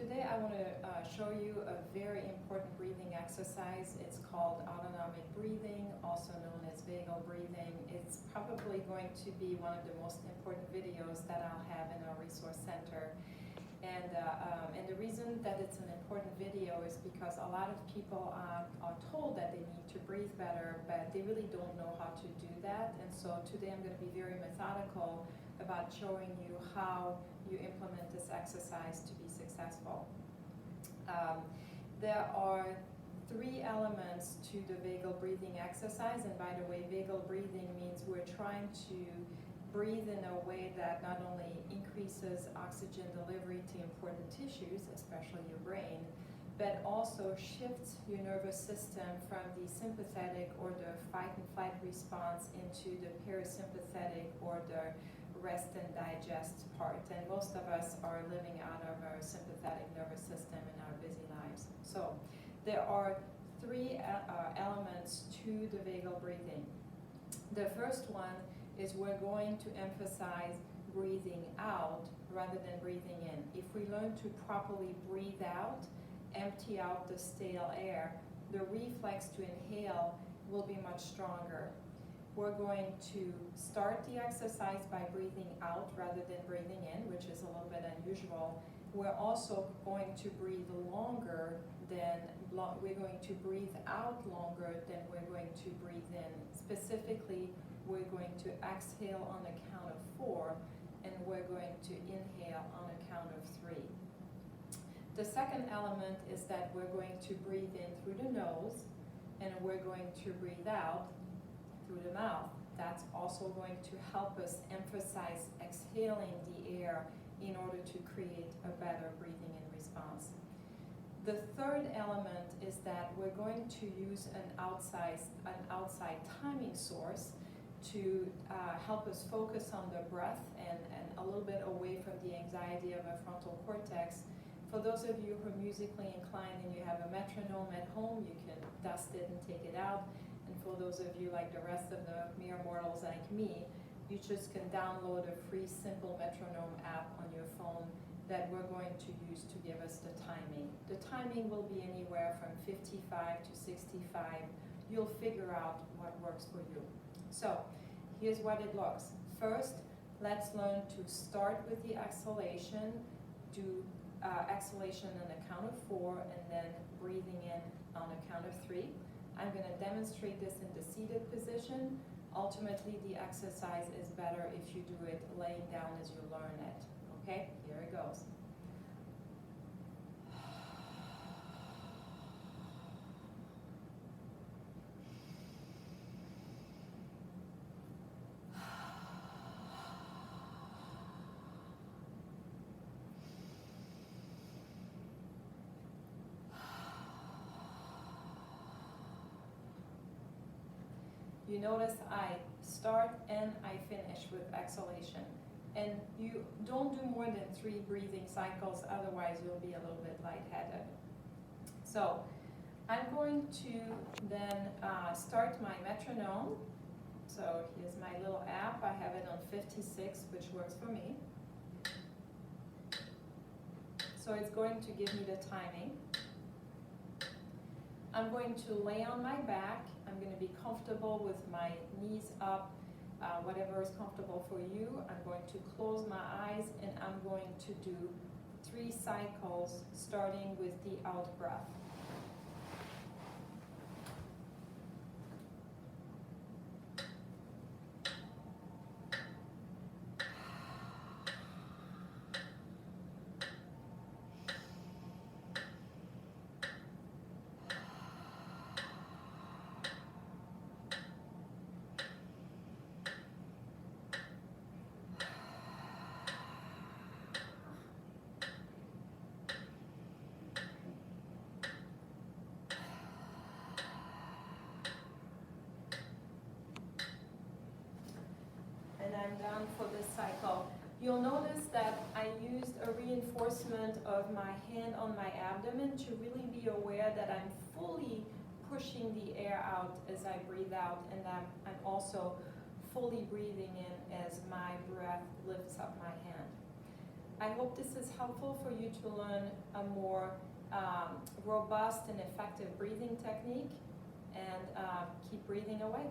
Today I want to show you a very important breathing exercise. It's called Autonomic Breathing, also known as Vagal Breathing. It's probably going to be one of the most important videos that I'll have in our resource center. And the reason that it's an important video is because a lot of people are told that they need to breathe better, but they really don't know how to do that. And so today I'm going to be very methodical about showing you how you implement this exercise to be successful. There are three elements to the vagal breathing exercise, and by the way, vagal breathing means we're trying to breathe in a way that not only increases oxygen delivery to important tissues, especially your brain, but also shifts your nervous system from the sympathetic or the fight and flight response into the parasympathetic or the rest and digest part. And most of us are living out of our sympathetic nervous system in our busy lives. So there are three elements to the vagal breathing. The first one is we're going to emphasize breathing out rather than breathing in. If we learn to properly breathe out, empty out the stale air, the reflex to inhale will be much stronger. We're going to start the exercise by breathing out rather than breathing in, which is a little bit unusual. We're also going to breathe longer than, we're going to breathe out longer than we're going to breathe in. Specifically, we're going to exhale on the count of 4, and we're going to inhale on a count of 3. The second element is that we're going to breathe in through the nose, and we're going to breathe out through the mouth. That's also going to help us emphasize exhaling the air in order to create a better breathing in response. The third element is that we're going to use an outside timing source to help us focus on the breath and a little bit away from the anxiety of our frontal cortex. For those of you who are musically inclined and you have a metronome at home, you can dust it and take it out. And for those of you like the rest of the mere mortals like me, you just can download a free simple metronome app on your phone that we're going to use to give us the timing. The timing will be anywhere from 55 to 65. You'll figure out what works for you. So here's what it looks. First, let's learn to start with the exhalation. Do exhalation on the count of 4 and then breathing in on the count of 3. I'm going to demonstrate this in the seated position. Ultimately, the exercise is better if you do it laying down as you learn it. Okay, here it goes. You notice I start and I finish with exhalation. And you don't do more than 3 breathing cycles, otherwise you'll be a little bit lightheaded. So I'm going to then start my metronome. So here's my little app. I have it on 56, which works for me. So it's going to give me the timing. I'm going to lay on my back. I'm going to be comfortable with my knees up, whatever is comfortable for you. I'm going to close my eyes and I'm going to do 3 cycles starting with the out breath. And I'm done for this cycle. You'll notice that I used a reinforcement of my hand on my abdomen to really be aware that I'm fully pushing the air out as I breathe out, and I'm also fully breathing in as my breath lifts up my hand. I hope this is helpful for you to learn a more robust and effective breathing technique, and keep breathing away.